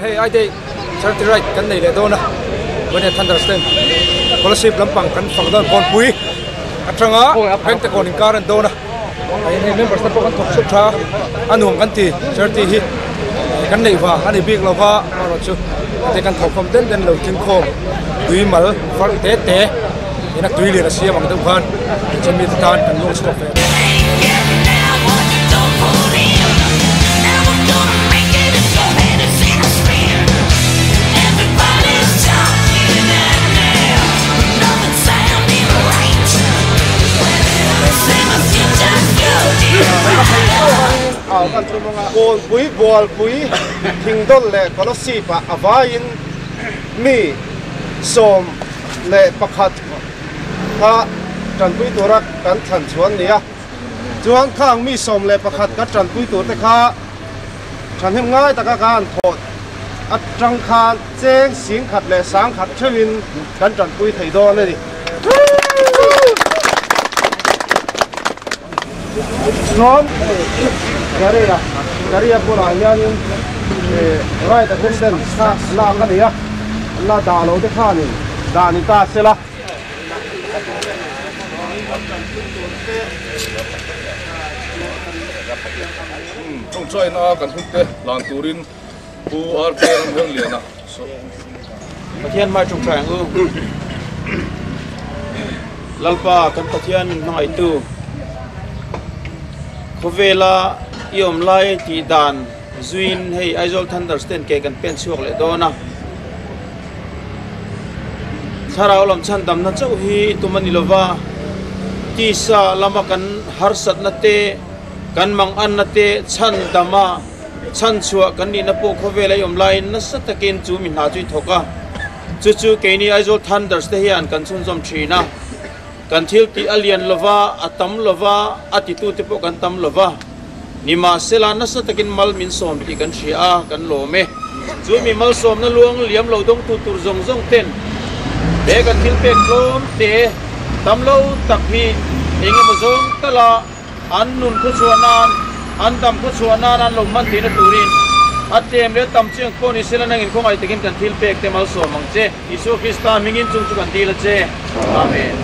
Hey, I think charity right kan nei le do na. When it understand. Scholarship lampang kan phang don kon pui. Atranga bank te kon inkaran do na. Ai nei members ta kan thok sut tha. Anung kan ti charity hi. Kan nei wa ani big lo wa ro chu. Te kan thok khom den lo tin khom. Tui mal far te te. Ina tui le sia mang tu khan. Chami ta tan kan lo stop. Kon pui bol pui thingdol le kolosi pa avain mi som le pakhat ha tran pui torak kan than chuan nia chuan khang mi som le pakhat ka tran pui tur te kha than hem ngai taka kan thot atang khan cheng sing khat le sang khat thewin kan tran pui thei do ne ni nom Garia pura yan right attendant sa la kaniya la dalo de khanin dani ta sela trong choi na kan hutte lan turin pu rp ang hang liana so pathian mai trong trang u lalpa kan pathian ngai tu Kovela iom lai ti dan zuin hey aizol understand ke kan pen suak le dona thara olam chan dam na chau hi tumani lova ti sa lama kan harsat na te kan mang an na te chan dama chan chua kan ni na po Kovela iom lai na sa takin chu min na chui thoka chu chu ke ni aizol understand hian kan chun zom thina kan thil ti alien lova atam lova attitude te po kan tam lova nima selana sa takin mal min som ti kan thia kan lo me chu mi mal som na luang liam lo dong tu tur zong zong ten de kan thil pek lom te tam lo tak hi enge mo zong tala an nun khu chuanan an tam khu chuanan an lo man ti na turin atem le tam cheng ko ni selana ngin khong ai takin kan thil pek te mal som mang che isu krista mingin chung chu kan ti la che amen.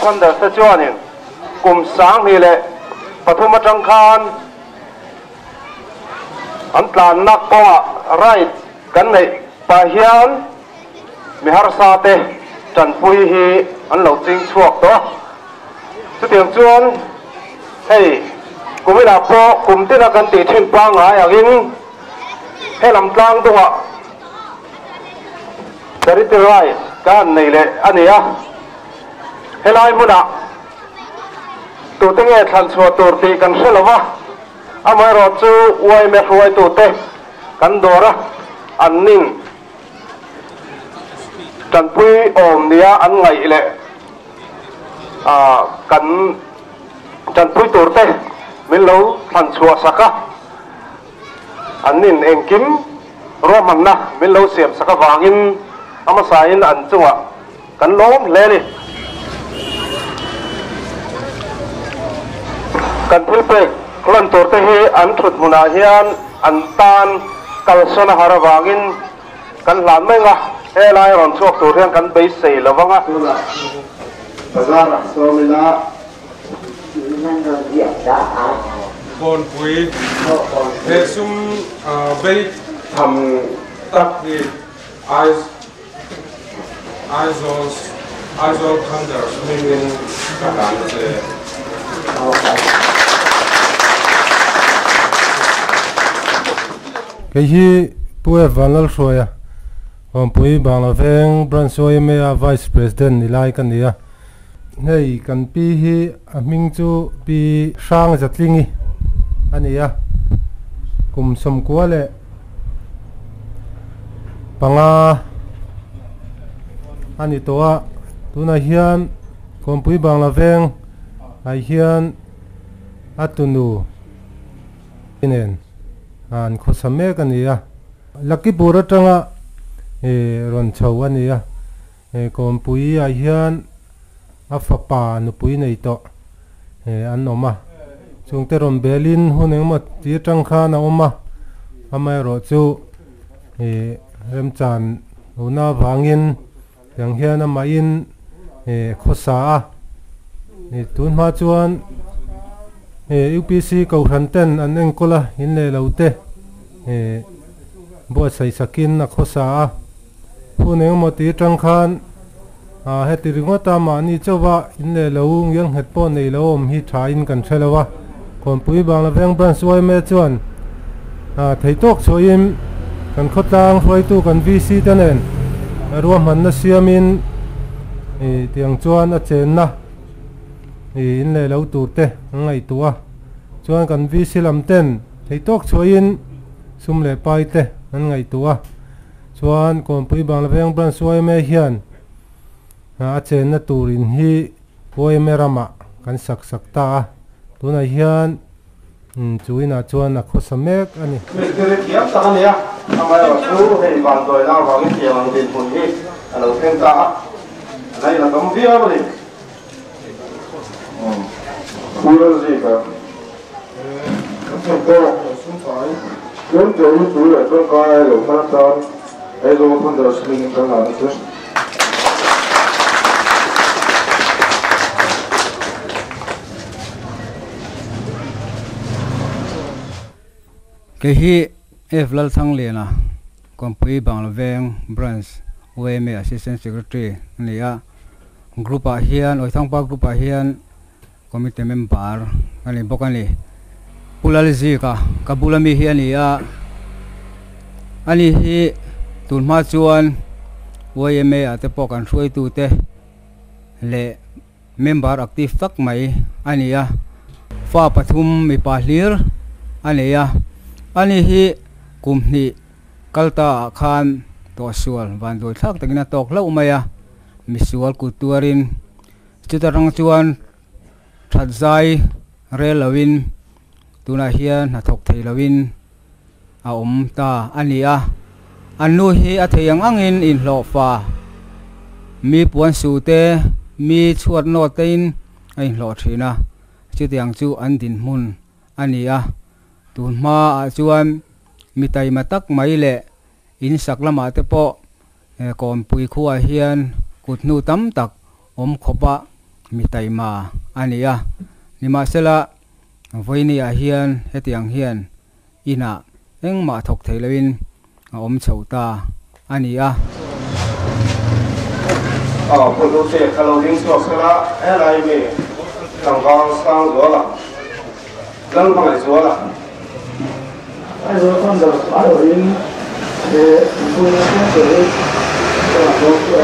Kan da sa chuanin kum sang hi le pathuma tangkhan an tlan nak pawa right kan nei pa hian mi har sa te chan pui hi an lo ching chuak to chu tiang chuan hei kumila po kumtina kan ti thin pa ngai agin he lam tlang tunga dari te right kan nei le ania helai muna tu te nge than chua tur ti kan hrelowa amai ro chu uai me hruai tu te kan dora an ning chan pui om nia an ngai le kan chan pui tur te min lo than chua saka an nin engkim ro man na min lo siam saka wangin ama sain an chunga kan lom le ni kan thilpek klan torte hi an thut muna hian an tan kalsona harawangin kan hlan menga helai ron chuak tur hian kan bei sei lawanga bazar somila bon pui he sum bei tham tak hi eyes Aizawl Thunderers Mingin kakan se cái hi bùi vanal rồi à còn bùi bằng là veng branchoi me vice president ni lai kan nia nei kan pi hi ming chu pi sang zatlingi ania kum som kwa le panga ani towa tuna hian kon pui bang la veng ai hian atunu inen an khosame kania lucky pura tanga ron chho ania kon pui ai hian afapa nu pui nei to an oma chungte ron belin huneng ma ti tang kha na oma amai ro chu rem chan una wangin yang hian ama in khosa ni tun ma chuan UPC ko hanten an engkola in le lote bo sai sakin na khosa huneng mo ti tang khan heti ringota ma ni chowa in le lo ngiang het po nei lo om hi tha in kan thelawa kon pui bang la veng ban suai me chuan thei tok choim kan khotang hoi tu kan VC tanen ruam han na siamin tiang chuan a chen na in le lo tu te ngai tua chuan kan VC lam ten thei tok choin sum le pai te an ngai tua chuan kon pui bang la veng ban suai me hian a chen na turin hi poi me rama kan sak sak ta tuna hian chuina chuan a khosamek ani Military kiam ta ania amai ro chu hei ban doi na wang ti ang din pun hi alo pen ta nai la kam via bali pura zika ko sun fai yon te yu tu le ton ka lo fa ta ai zo phan da swing ka na tu cái hi lal thang le na company banglaveng branch OMA assistant secretary nia group a hian oi thang pa group a hian committee member ani bokani pulalzi ka kabulami hian ia ani hi tunma chuan OMA ate pokan ruai tu te le member active tak mai ania fa pathum mi pahlir ania ani hi kumni kalta khan to sual van doi thak takina tok lo maya misual kutuarin chitarang chuan thadzai relawin tuna hian na thok theilawin a ta ania anu hi a theyang angin in lo fa mi puan su te mi chuat no tein ai lo thina chitiang chu an din mun ania tunma chuan mitai matak mai le in saklama te po kon pui khuwa hian kutnu tam tak om khopa mitai ma ania nima sela voinia hian hetiang hian ina engma thok theilawin om chhota ania ko do se khalo ding so sala ai me kang kang sang zo la lang mai zo la ai zo con da ai in pui na ke ke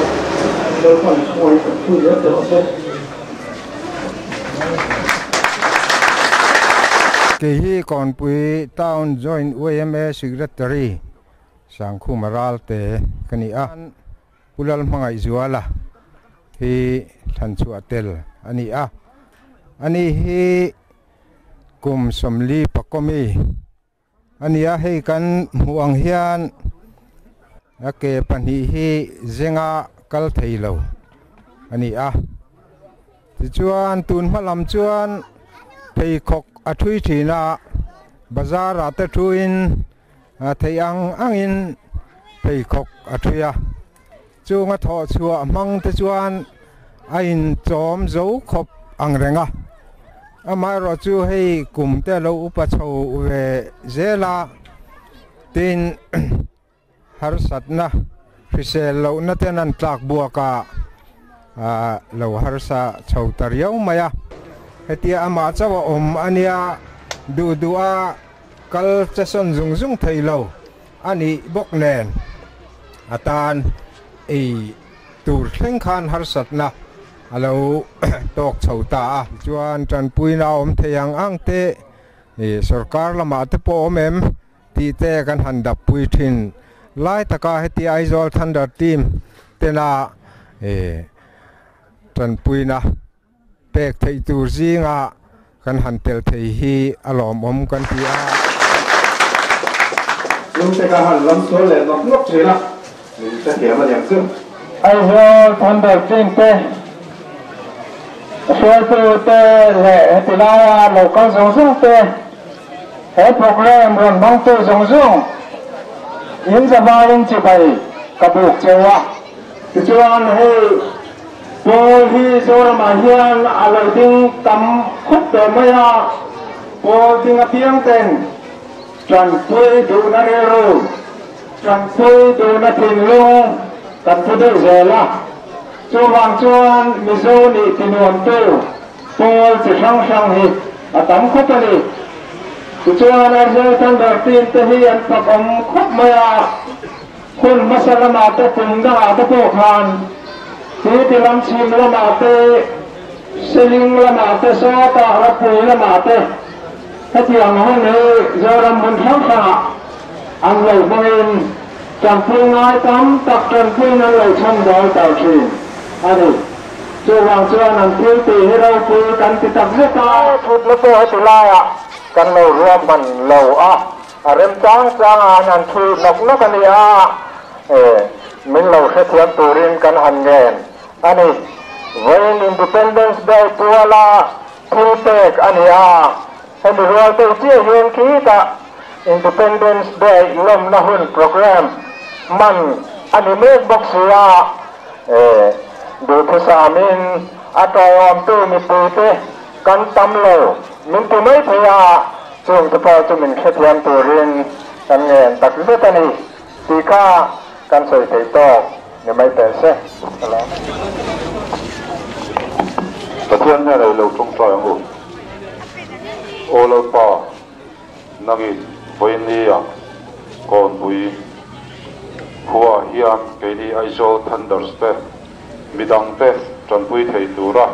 do con pui tu ya de se cái hi còn pui town joint OMA secretary sang khu maral te kania pulal mangai zuala hi than chuatel ania ani hi kum somli pakomi ania hei kan muang hian ake pani hi zenga kal theilo ania chuan tun malam chuan thei khok athui thina bazar ate thuin theiang angin thei khok athuya chunga tho chua mang te chuan ain chom zo khop angrenga amai ro chu hei kum te lo upa chho ve zela tin har satna fisel lo na tenan tlak buaka lo har sa chho tar yau maya hetia ama chawa ania du a kal chason zung thailo ani bok nen atan tur thleng khan har sat na alo tok chho ta chuan tran pui na theyang ang te sarkar lama te po mem ti te kan handap pui thin lai taka heti aizol thunder team tena tran pui na pek thei tur zinga kan hantel thei hi alom kan tia lung te ka han lam so le nok thela ni ta hiam yang chu aizol thunder team te Suatu te le tilaya local zong te he program ron bang te zong in zamanin chi bai kabuk chewa chuan he pol hi zora ma hian alai ding tam khut te maya pol ding apiang ten tran pui du na re ro tran pui du na tin lo kan pu de zela chuan mizo ni tinuam tu pol chi sang hi atam khotani chuan a zo tan dar tin te hi an pakom khop maya khun masalama te punda te po khan ti tilam chim lama te siling lama te so ta ra pui lama te hetiang hon he zoram mun thang sa an lo boin chang pui ngai tam tak tran pui nan lo cham doi tao chin ani chuan an pui ti hi ro pui kan ti tak zeta thut lo pe ti la ya kan lo ruam man lo a rem chang an thu nok ani min lo khe thiam turin kan han ngen ani when independence day puala thupek ani hemi rual te chi hian ki ta independence day lom na hun program man ani mek boxia du thusamin atayom tu mi pute kan tamlo min tu mai thaya chung tu pa chu min khe thiam turin kan ngen tak vetani tika kan soi thei to ni mai te se ala Pathian ne lo tung trai ngo olo pa nagi voinia kon bui huwa hian keidi aizol thunders te midang te tran pui thei tura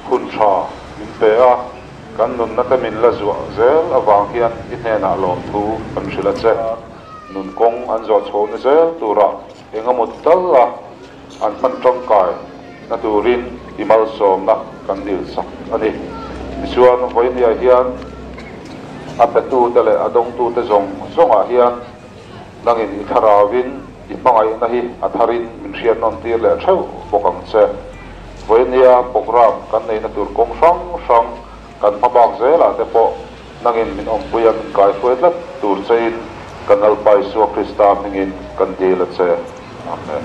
hun tha min pe a kan nun na te min la zuwa zel awang hian i hena lom thu kan thila che nun kong an zo chho ni zel tura engamut talla an man tong kai na turin imal som na kan dil sak ani misuan voinia hian apetu tele adong tu te zong a hian nangin i tharawin i pangai na hi atharin min rian non tir le thau bokang che voinia program kan nei na tur kong sang kan pabak zela te po nangin min ong puyan kai fuetlat tur chein kanal pai so krista mingin kan dela che amen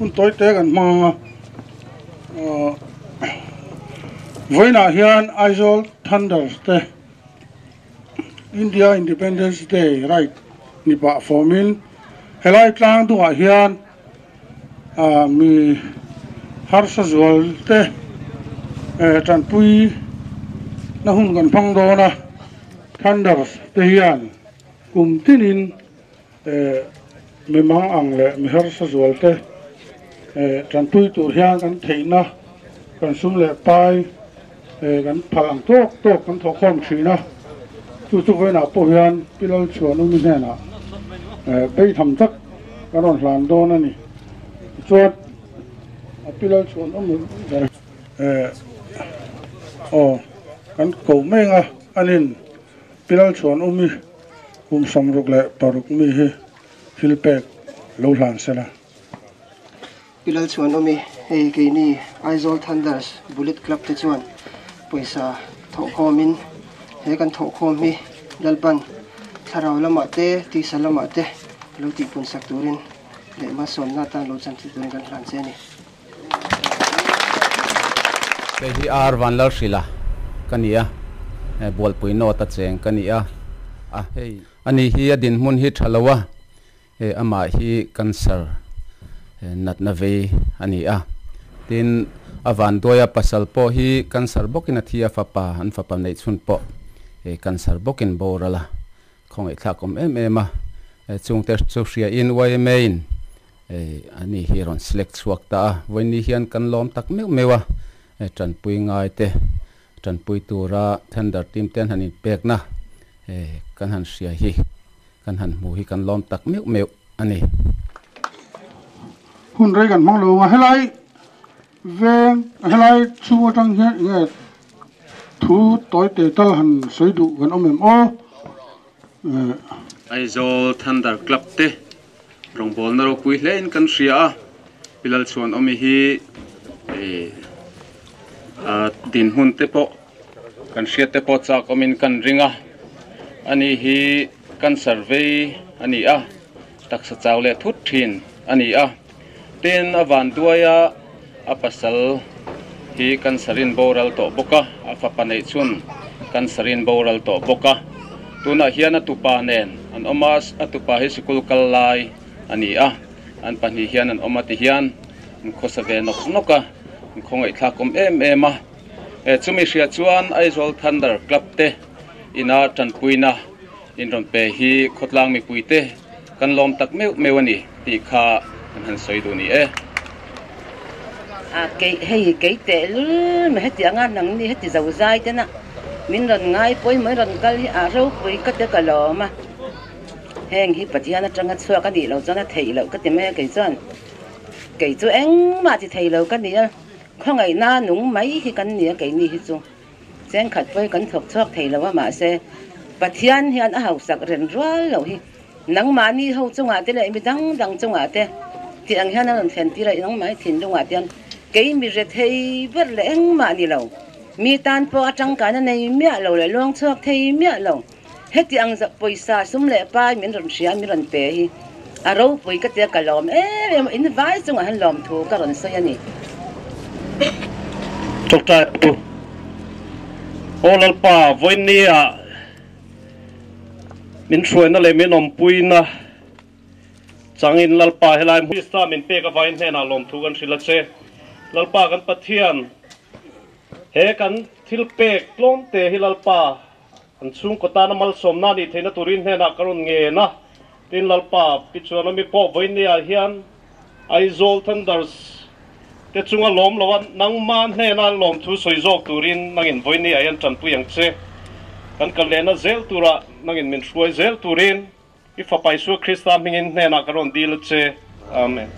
Hun tối tế gần mà với na hiền Aizawl Thunders te India Independence Day right nipa formin helai tlang tu hiền mi harsa zual te tran pui na hun kan phang do na Thunders te hiền kum tinin mi mang ang le mi harsa zual te tran pui tu hiền kan theina kan sum le pai kan phalang tok kan thok khom thina chu với na po hian pilal chuan um ne na bei tham tak kan on hlan do na ni chuan pilal chuan kan ko menga anin pilal chuan umi samruk le paruk mi hi hilpek lo hlan sela pilal chuan umi hei ke ni Aizawl Thunders Bullet Club te chuan paisa thok khomin he kan thok khom hi lalpan tharau lama te ti salama te lo ti pun sak turin le ma som na ta lo chan ti turin kan hlan che ni pe hi ar van lal sila kania bol pui no ta cheng kania hei ani hi adin mun hi thalawa ama hi cancer nat na ve ani tin avan doya pasal po hi cancer bokin athia fapa an fapa nei chun po cancer bokin borala khong e thakom em chung ter chu ria in way main ani hi ron select chuak ta voini hian kan lom tak mewa tran pui ngai te tran pui tura Thunder team ten hanin pek na kan han sia hi kan han mu hi kan lom tak meu ani hun rei kan mang lo wa helai veng helai chu tang hian nge thu toy te tal han soi du kan omem o Aizawl Thunder Club te rong bol na ro pui hlein kan ria pilal chuan omi hi din hun te po kan ria te po cha komin kan ringa ani hi kan survey ani taksa chawle thut thin ani ten avan duaya apasal hi kan sarin boral to boka afapanei chun kan sarin boral to boka tuna hian atupa nen an omas atupa hi sikul kallai ani an pani hian an omati hian khosave noka khongai thlakom em chumi ria chuan Aizawl Thunder Club te ina tan puina in ron pe hi khotlang mi puite kan lom tak meu ani ti kha kan han soi du ni cái hay cái tệ luôn mà hết tiếng Anh nằng đi hết thì giàu dai thế nè mình lần ngay bôi mới lần cái rau bôi cái cái lò mà hèn hi bát hiền nó trăng cái xua cái gì lâu cho nó thấy lâu cái gì cái chỗ anh mà thì thấy lâu cái gì không ngày na nung mấy thì cái gì cái gì hết chung sen khát bôi cái thuộc thuốc thấy lâu mà sẽ bát hiền nó hậu sạc rèn rói lâu hi nắng mà ni hậu chung à thế này mình đang chung à thế thì anh hiền nó làm phèn tí lại nắng mấy thìn chung à thế cái mi rệt hay vất lẽng mà đi lâu mi tan po trăng cả này mẹ lâu lại luang chuộc thấy mẹ lâu hết thì ăn giặc pой사 sum lệ ba miền rồng xia miền rồng bể rau poi cái tiệc cả lòm em in vai chung anh lòm thu cả rồng soi anh chọc trai ô lal pa voi nia min chuan na le min om pui na changin lal pa helai mu sta min pe ka vain hena lom thu kan sila che lalpa kan pathian he kan thil pek tlom te hi lalpa an chung kota na mal somna ni theina turin hena karon nge na tin lalpa pichuan mi po voinia hian Aizawl Thunders te chunga lom lawan nang man hena lom thu soizok turin nangin voinia yan chan puyang che kan kalena zel tura nangin min shruai zel turin i fapai su Krista mingin hena karon dil che amen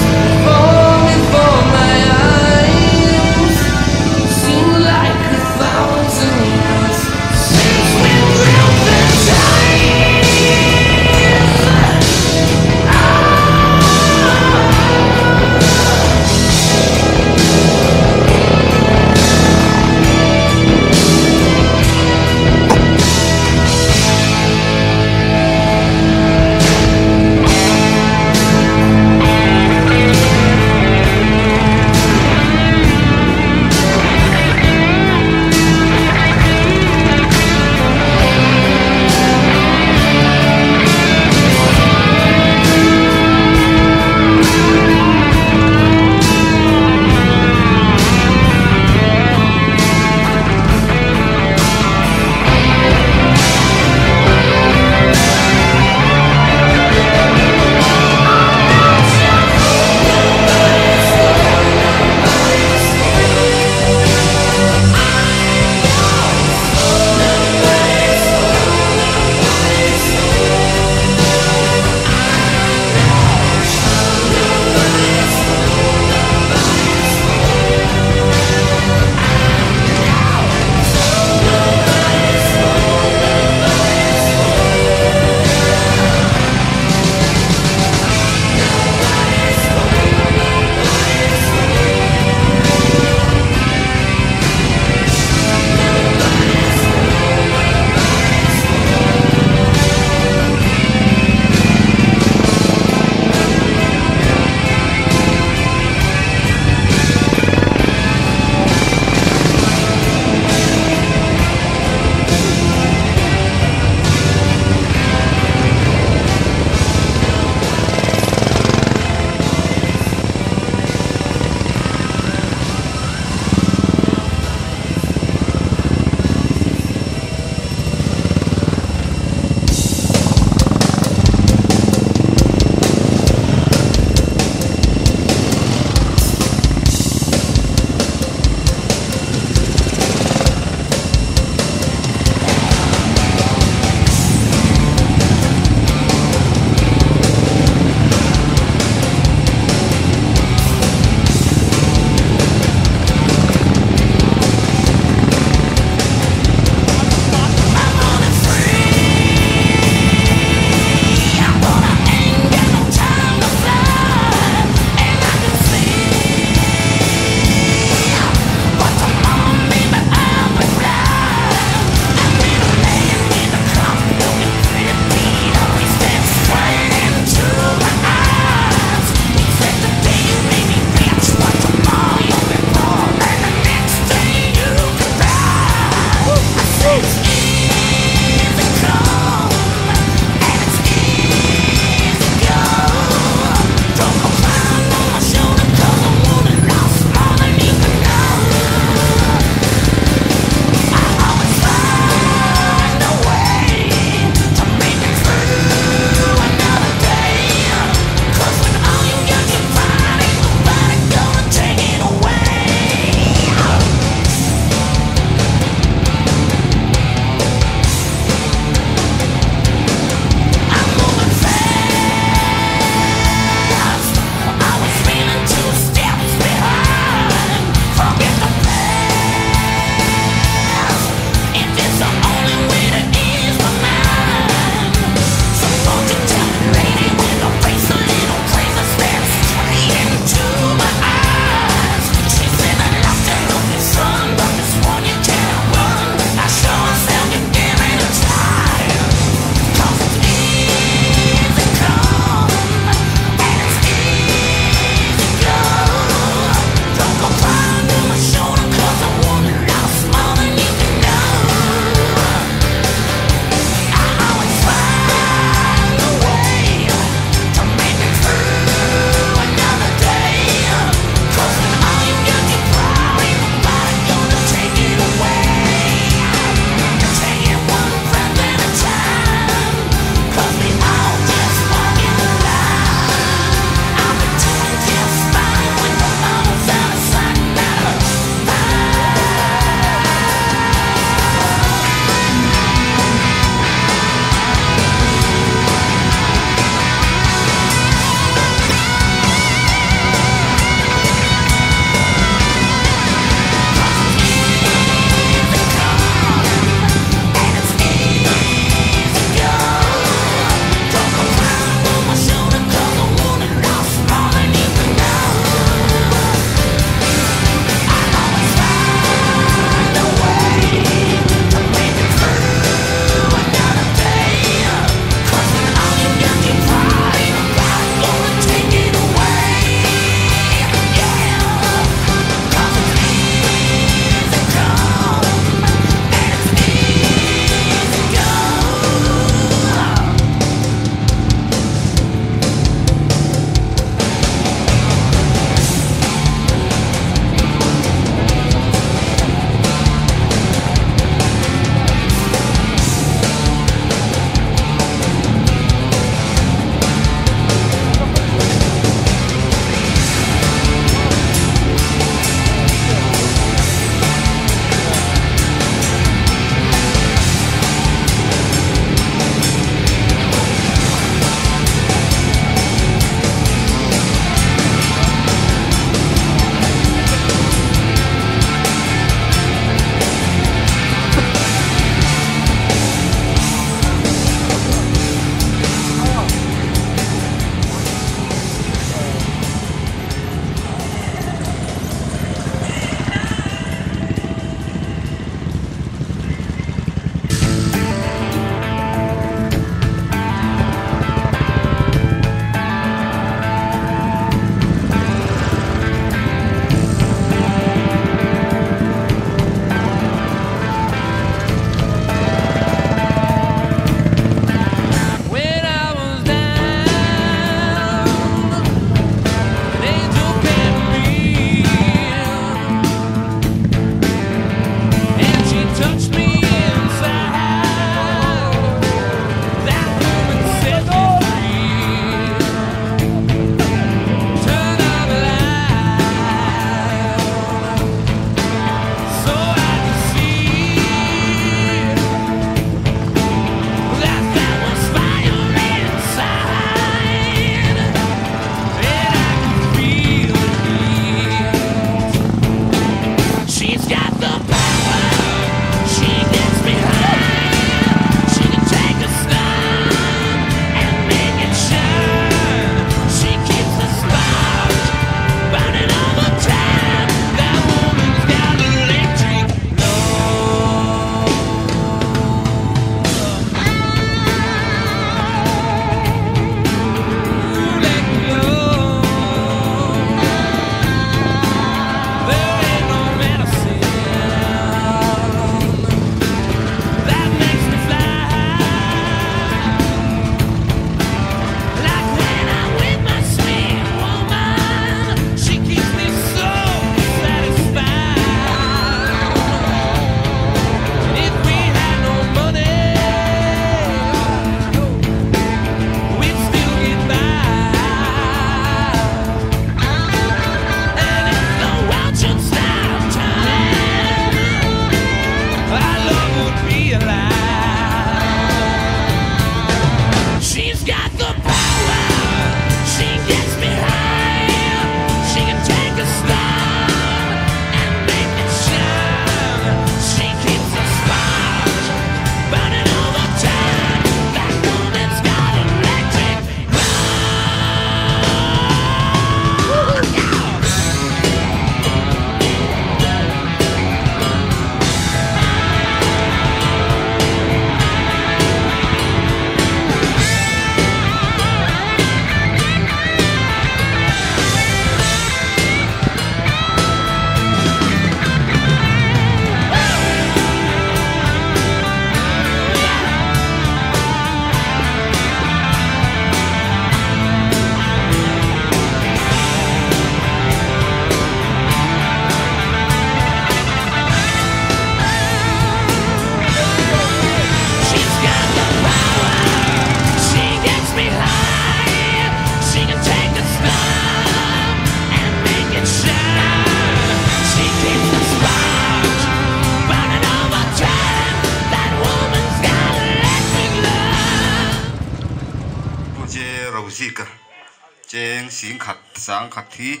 sing khat sang khat thi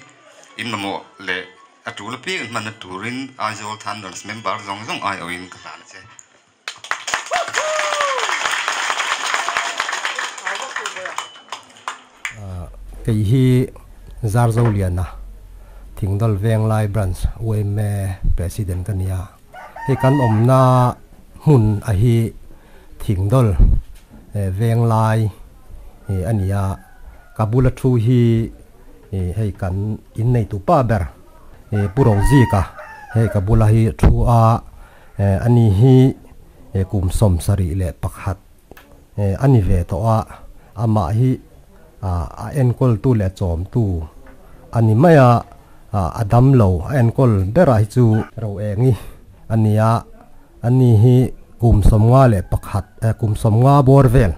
in mamo le atul pe man turin Aizawl Thunders member zong zong ai oin ka tan che cái hi Zarzo lian na thingdol veng lai branch OMA president kania he kan omna hun a hi thingdol veng lai ania kabula thu hi hei kan in nei tu pa ber puro zika hei kabula hi thu a ani hi kum som sari le pakhat ani ve to a ama hi a enkol tu le chom tu ani maya adam lo enkol bera hi chu ro engi ania ani hi kum som nga le pakhat kum som nga borvel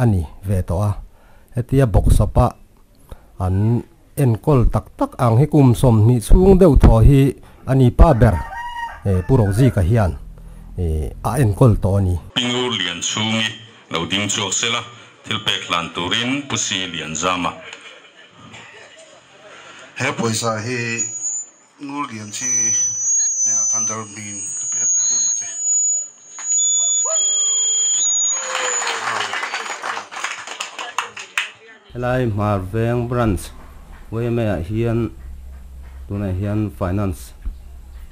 ani ve to a hetia box sapa an enkol tak tak ang hi kum som ni chung deu tho hi ani pa ber puro ji ka hian a enkol to ni pingur lian chungi lo ding chok sela thil pek lan turin pusi lian zama he poisa hi ngur lian chi ne Thunder min ka pet che helai marveng branch OMA hian tunai hian finance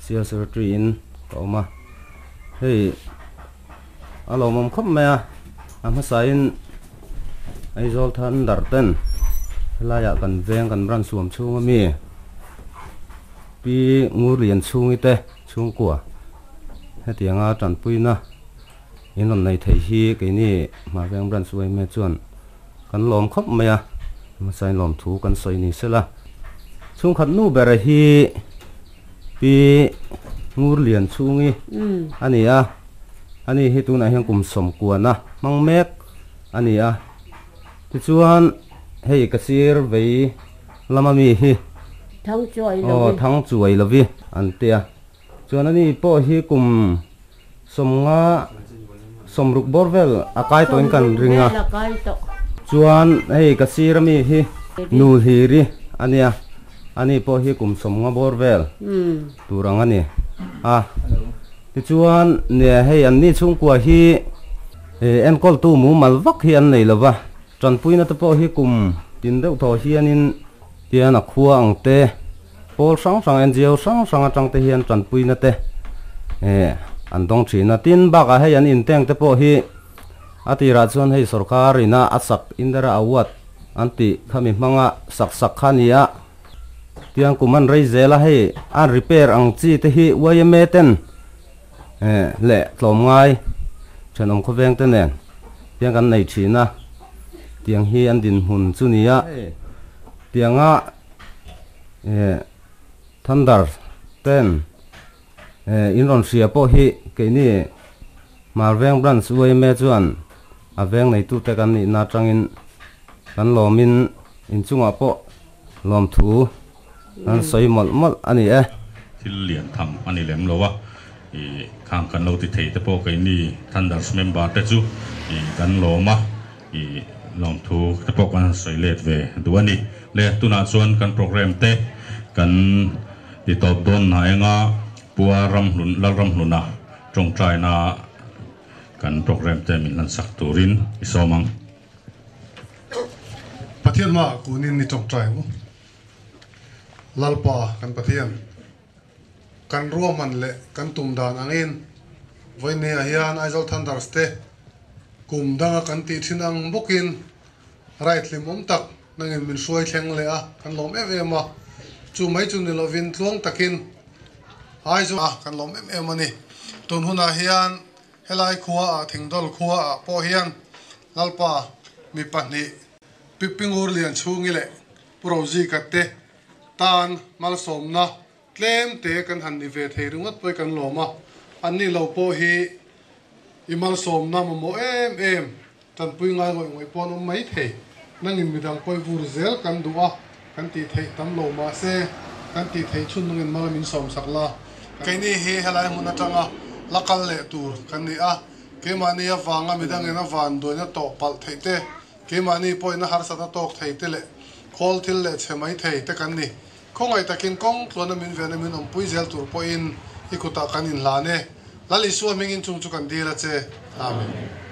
sales secretary in kauma hey alo mom khop maya am hasain Aizawl Thunders ten helaya kan veng kan branch suam chunga mi pi ngur lian chungi te chung kwa hetianga tan puina inon nei thei hi ke ni marveng branch OMA chuan kan lom khop maya masai lom thu kan soi ni sela chung khat nu bera hi pi ngur lian chungi ania ani hi tuna hian kum som kuana mang mek ania ti chuan hei kasir vei lama mi hi thang chuai lo thang chuai lovi an tia chuan ani po hi kum somnga somruk borvel akai toin kan ringa chuan hei kasir mi hi nul hiri ania ani po hi kum somnga borvel turang ani ti chuan ne hei an ni chung kwa hi enkol tu mu malwak hi an nei lova tran puina te po hi kum tin deuh tho hianin tian a khuwa ang te pol sang sang NGO sang sang atang te hian tran puina te an dong thina tin baka hei an in teng te po hi atira chuan hei sarkar ina asak indara awat anti khami manga sak khania tiang kuman rei zela hei an repair ang chi te hi YMA ten le tlom ngai chanom kho veng te nen tiang kan nei thina tiang hi an din hun chunia tianga Thunder ten inron sia po hi ke ni marveng branch OMA chuan aveng nei tu te kan ni na tangin kan lomin in chunga po lom thu an soi mol ani thil lian tham ani lem lowa khang kan lo ti thei te po kai ni Thunders member te chu kan loma lom thu te po kan soi let ve duani le tuna chuan kan program te kan ti top don na enga puaram hlun lalram hluna tong trai na kan program te min lan sak turin isomang pathian ma kunin ni tong trai lalpa kan pathian kan ruaman le kan tumdan angin voine hian Aizawl Thunders te kum danga kan ti thinang bokin right limom tak nangin min suai thleng le a kan lom em a chu mai chu ni lovin tlong takin Aizawl kan lom em ani tun huna hian helai khuwa a thingdol khuwa a po hian lalpa mi pahni pipingur lian chungi le puroji katte tan mal somna tlem te kan han ni ve thei rungat poi kan loma anni lo po hi imal somna mo em tan pui ngai ngoi pon mai thei nangin midang poi vur zel kan duwa kan ti thei tam lo ma se kan ti thei chun ngin malamin som sakla kaini hi helai huna tanga lakal le tur kan ni a ke mani ya wanga midang ena van doina to pal thei te ke mani poi na har sa tok thei te le call til le chemai thei te kan ni khongai takin kong tlona min ve na min om pui zel tur po in ikuta kan in la ne lali su mingin chung chu kan dira che amen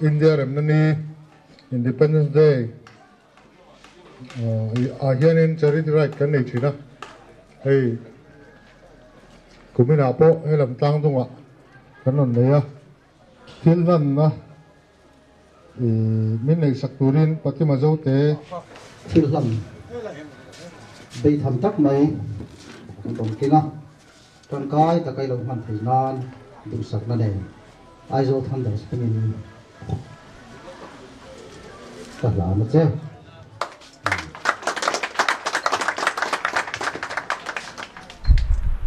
India remnani Independence Day ahian in charity right kan nei thina hei kumina po helam tang dunga kanon neya tilnan na min nei sakturin patima zote tilhan bei tham tak mai tom kinga ton kai ta kai lo man thei nan du sak na den Aizawl Thunders penin ta la na che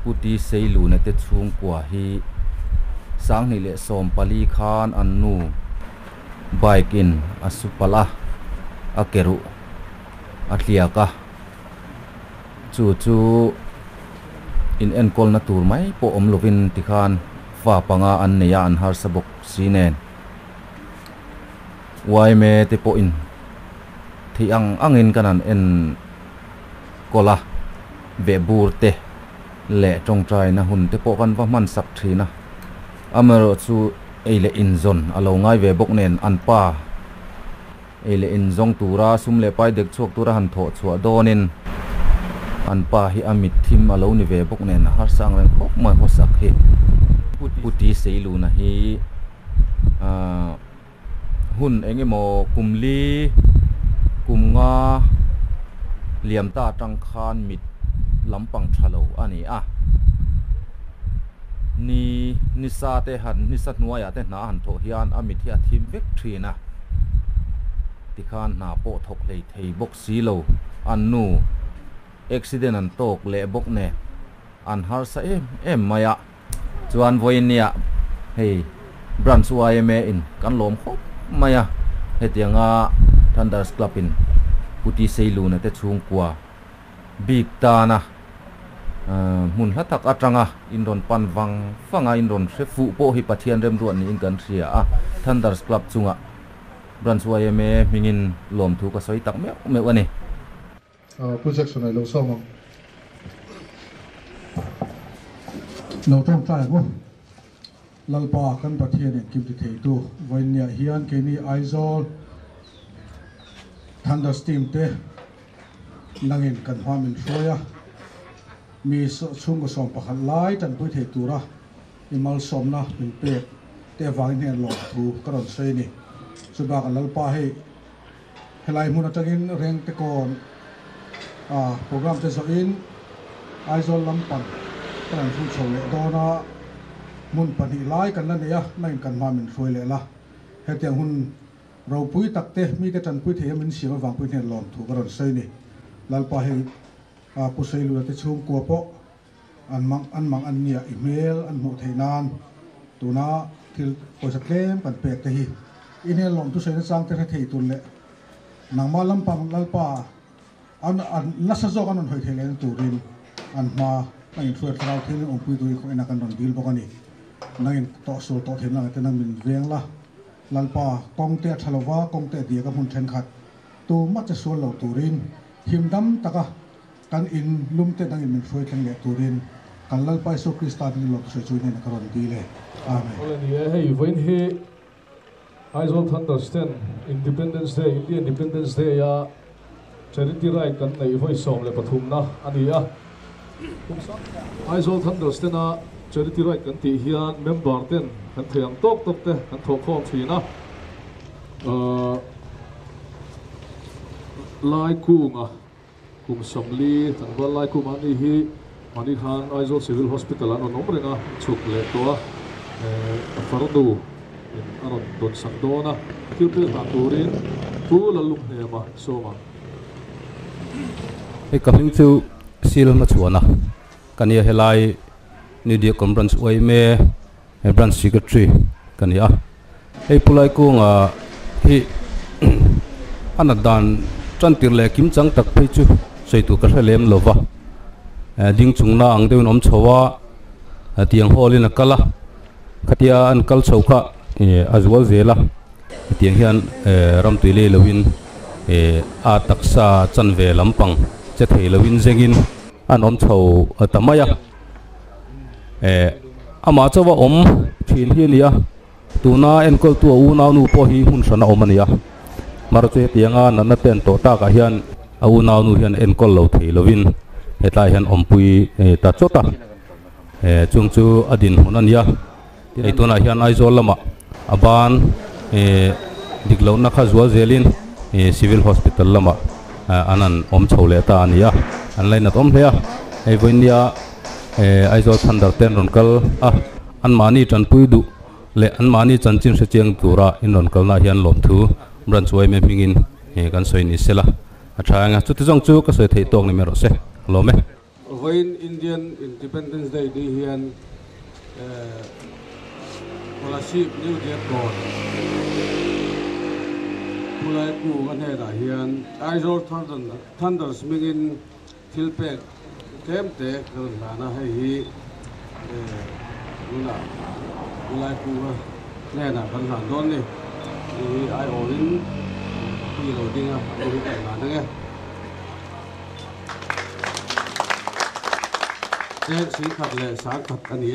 puti seilu na te chung kwa hi sang ni le som pali khan annu bike in asupala akeru atliaka chu in enkol na tur mai po om lovin tikhan fa panga an neya an har sabok sinen wai me te po in thi angin kanan en kola be burte le tong trai na hun te po kan va man sak thina amaro chu eile inzon alo ngai ve bok nen an pa eile inzong tura sum le pai dek chok tura han tho chua donin an pa hi amit thim alo ni ve bok nen har sang ren khop mai ho sak hi puti seilu na hi hun engemo kumli kumnga liam ta tang khan mit lampang thalo ani a ni sa te han ni sat nuaya te na han tho hian amit hi athim vek thina tikhan na po thok lei thei bok si lo an nu accident an tok le bok ne an har sa em maya chuan voinia hei branch YMA in kan lom khop maya hetianga Thunders Club in puti seilu na te chung kwa big ta na mun hatak atanga indon panwang fanga indon refu po hi pathian rem ruan ni in kan thria a Thunders Club chunga branch YMA mingin lom thu ka soi tak me wani project sunai lo so mo no tong tai mo lalpa kan pathian en kim ti thei tu voinia hian ke ni Aizawl Thunders team te nangin kan hwamin hroya mi chung ko som pakhat lai tan pui thei tura imal somna min pe te wangin hen lo thu karon sei ni chuba kan lalpa hei helai mun atangin reng te kon program te so in Aizawl lampan kan fu chole dona mun pani lai kan na ya nain kan hwamin hroi le la hetiang hun ro pui takte mi te tan pui thei min siwa wang pui hen lom thu karon sei ni lalpa hei pusailu te chung ko po an mang an nia email an mu theinan tuna thil poisa claim kan pek te hi inel lom tu seina sang te thei tun le nangma lampang lalpa an nasa zo kan hoi thelen turin an ma nang thua thrau thil om pui tu ko ena kan don bil bokani nang to so to thena te nang min veng la lalpa kong te thalowa kong te dia ka mun then khat tu ma cha so lo turin himdam taka kan in lumte dang in foi tang le turin kan lalpa so kristan ni lo so chuin na karon dile amen ole ni hey voin he Aizawl Thunders ten Independence Day Indian Independence Day ya charity right kan nei voi som le pathum na ani a Aizawl Thunders ten a charity right kan ti hian member ten kan thiam tok te kan thok khom thina lai kunga kum somli tangwal lai kum ani hi mani khan Aizawl Civil Hospital an onom renga chuk le to fardu aron don sandona kilpil ta turin tu lalum hema soma e kaming chu sil ma chuana kania helai ni dia conference YMA branch secretary kania e pulai kunga hi anadan chantir le kim chang tak phei chu seitu ka thlem lova ding chungna ang deun om chowa tiang holin kala khatia an kal chauka azwal zela tiang hian ram tuile lovin a taksa chanve lampang che thei lovin zengin an om chho tamaya ama chawa om thin hi nia tuna enkol tu u na nu po hi hun sana omania mar che tianga nanna ten to ta ka hian au naw nu hian enkol lo thei lovin hetlai hian ompui ta chota chung chu adin hunania ei tuna hian Aizawl lama aban diklo na kha zual zelin civil hospital lama anan om chole ta ania an lain at om hea ei voinia Aizawl Thunder ten ronkal an mani tran puidu le an mani chanchin se chiang tura in ronkal na hian lom thu branch wai me mingin kan soi ni sela athanga chu tijong chu ka soi thei tok ni mero se lome Voin Indian Independence Day di hian scholarship new get god pulai pu kan he da hian Aizawl Thunders mingin thilpek temte kan na hi nuna pulai pu ne na kan han don ni ai orin pi lo dinga ri kai na nge si khat le sa khat ani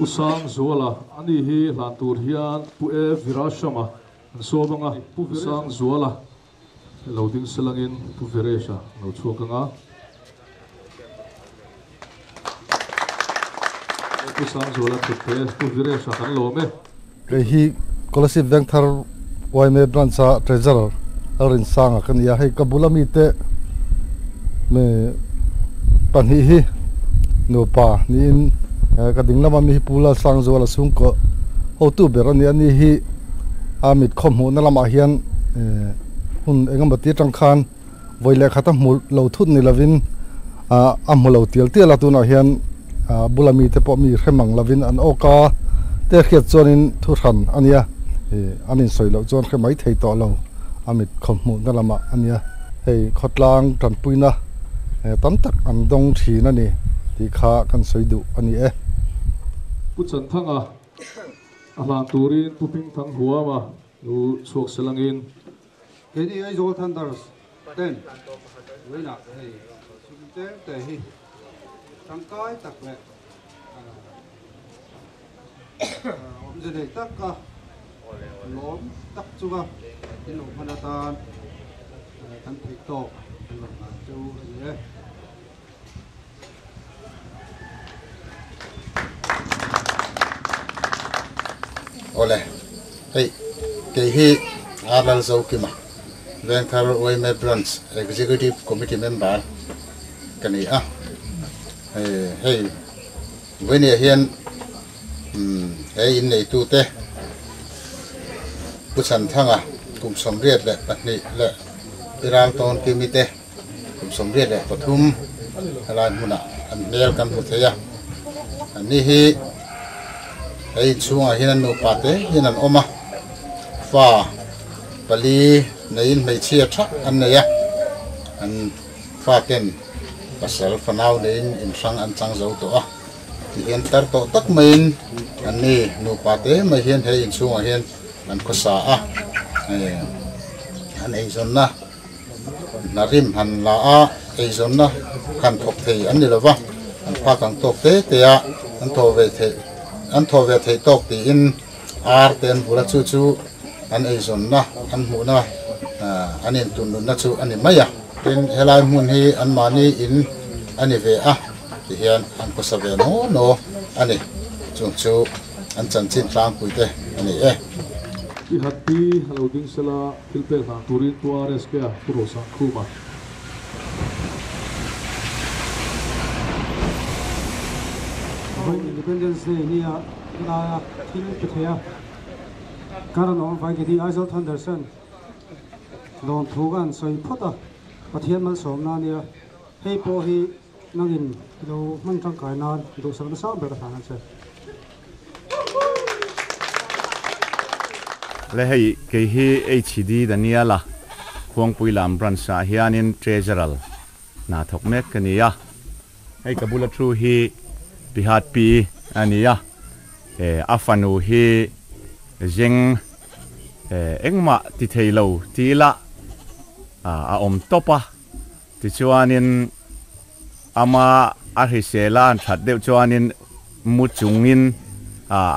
usang zuala ani hi lantur hian pu e virashama sobanga pu usang zuala loading selangin pu viresha no chukanga usang zuala te pu viresha kan lome ke hi scholarship bank thar YMA branch treasurer arin sanga kan ya hai kabulami te me panhi hi no pa ni in ka dinglama mi pula sang zola sung ko ho tu berani ani hi amit khom hu na lama hian hun engam bati tang khan voile khata mul lo thut ni lavin am lo tial tial atu na hian bulami te po mi khemang lavin an oka te khiat chonin thu than ania anin soilo chon khemai thei to lo amit khom hu na lama ania hei khotlang tan puina tam tak am dong thi na ni ti kha kan soidu ani puchan thanga ahlan turin puping thang huama nu chok selangin kedi Aizawl Thunders ten weina hei sumte te hi tangkai tak le omjene takka lom tak chuga inu manatan kan thik to kan chu ye ole hey ke hi alal zokima Vancouver YMA branch executive committee member kani hey when hian hey in nei tu te puchan thanga kum somriat le patni le piral ton kimite kum somriat le pathum halan muna an mel kan hutheya ani hi hey chunga hinan no pate hinan oma fa pali nein mai chia tha an neya an fa ken pasal fanau nein in sang an chang zo to hian tar to tak main an ni no pate mai hian he in chunga hian an khosa an ei zonna narim han la ei zonna kan thok thei an ni lawa an pha kang tok te ya an tho ve the an tho ve thei tok ti in ar ten bula chu chu an ei zonna an mu na an in tun na chu ani maya tin helai mun hi an mani in ani ve ti hian an ko sa ve no ani chu chu an chan chin tlang puite ani i hati loading sela filpel ha turin tuares ke puro sa khuma Independence Day ni na tin pethya karan on vai ke di Aizawl Thunders don thugan soi phota pathian mal somna nia hei po hi nangin lo man tang kai na do sam sa ber ka na che le hei ke hi HD daniela khuang puilam branch sa hianin treasurer na thok mek kania hei kabula thru hi bihat pi ania afanu hi jeng engma ti theilo tila a om topa ti chuanin ama a hisela an that deuh chuanin mu chungin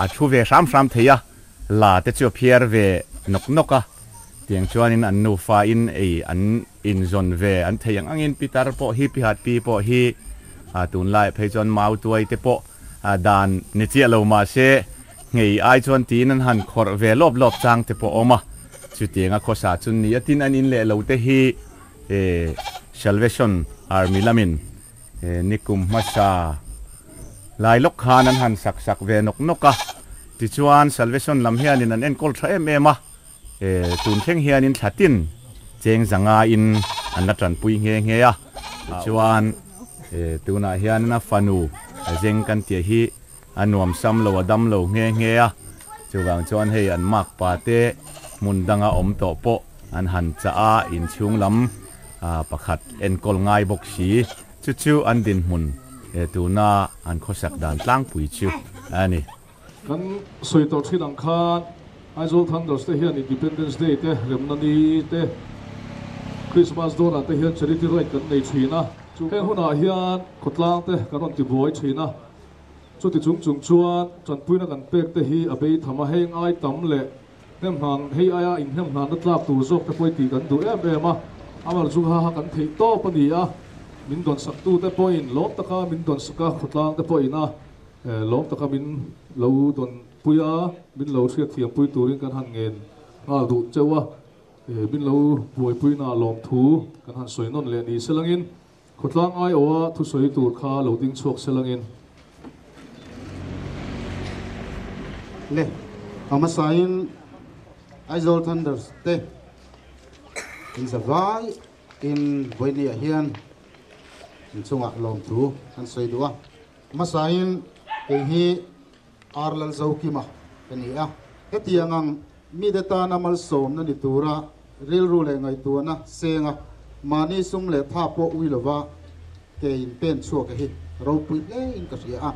a thu ve sam theya la te chu phiar ve nok tiang chuanin an nu fa in an in zon ve an theyang angin pitar po hi pihat pi po hi tun lai pheichon mau tuai te po dan ni chia lo ma se ngei ai chuan tin an han khor ve lop chang te po oma chu tianga khosa chun ni atin an in le lo te hi Salvation Army lamin nikum masa lai lok khan an han sak sak ve nok noka ti chuan salvation lam hian in an enkol tha em ema tun theng hian in thatin cheng zanga in an la tran pui nge nge a chuan tuna hian na fanu jeng kan tia hi anuam sam lo adam lo nge nge a chuwang chuan hei an mak pa te mun danga om to po an han cha a in chung lam pakhat enkol ngai bok si chu chu an din mun tuna an khosak dan tlang pui chu ani kan soi to thin ang khan Aizawl Thunders te hian Independence Day te remnani te Christmas dona te hian charity right kan nei thina chu he huna hian khotlang te karon ti boi thina chu ti chung chuan chanpuina kan pek te hi abei thama heng ai tam le hem han hei aya in hem han na tlap tu zok te poi ti kan du em a amal chu ha kan thei to pani a min don sak tu te point lom taka min don saka khotlang te point a lom taka min lo don puya min lo thriat thiam pui turin kan han ngen ngal du chewa min lo buai pui na lom thu kan han soinon le ni selangin khotlang ai owa thu soi tur kha lo ding chok selangin le ama sain Aizawl Thunders te in zawai in voinia hian in chunga lom thu kan soi duwa ma sain hi arlal zokima kania hetiangang mi data namal som na ni tura ril ru le ngai tu na senga mani sum le tha po uilova ke in pen chu ka hi ro pui le in ka ria a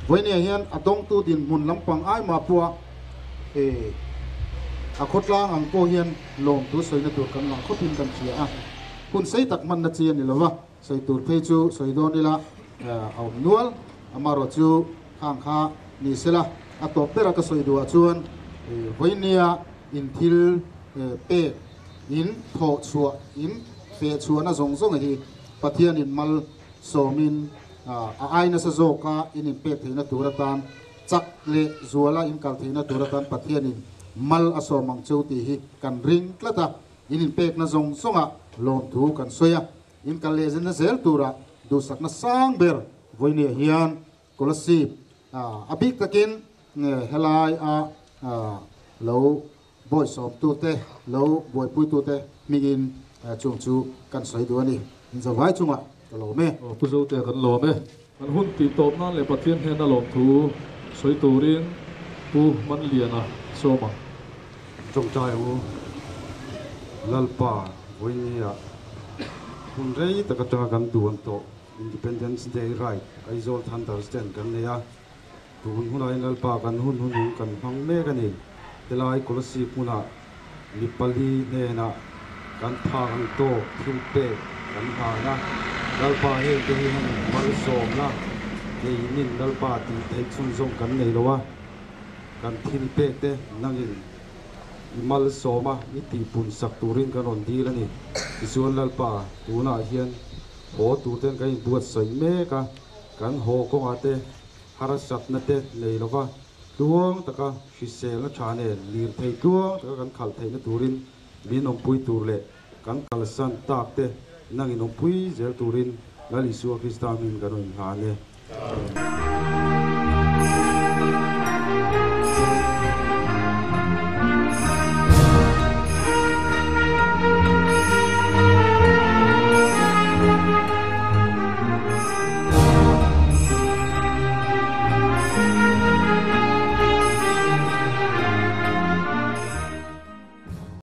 voinia hian atong tu din mun lampang ai ma puwa a khotlang ang ko hian lom tu soi na tur kan lang khotin kan ria a kun sei tak man na chian ni lova sei tur phei chu soi don ni la au nual amaro chu khang kha ni sela atop pera ka soi duwa chuan voinia in thil pe in tho chua in fe chua na zong zong hi pathian in mal somin a aina sa zoka in pe theina turatan chak le zuala in kal theina turatan pathian in mal asomang cheuti hi kan ring tlata in pek na zong songa lom thu kan soya in kal lezen na zel tura du sak na sang ber voinia hian kolasip abik takin helai lo boy som tu te lo boy pui tu te mingin chung chu kan soi du ani in zawai chunga lo me pu zo te kan lo me an hun ti top na le pathian he na lom thu soi turin pu man liana soma trong trai u lalpa voinia hun rei takatanga kan tuan to Independence Day right Aizawl Thunders ten kan neya tuhun hunai lalpa kan hun kan hang me kanin telai kolasi puna nipali ne na kan tha kan to thimpe kan ha na lalpa he te hi han mal som na ke inin lalpa ti thei chung zong kan nei lowa kan thimpe te nangin mal soma iti pun sak turin kan on di lani isuan lalpa tuna hian ho tu ten kai buat sai me ka kan ho ko ate harasat na te nei lova tuang taka fisel na chane lir thei tuang taka kan khal thei na turin minom pui tur le kan kalsan tak te nangin om pui zel turin lali suwa kristamin kanon hane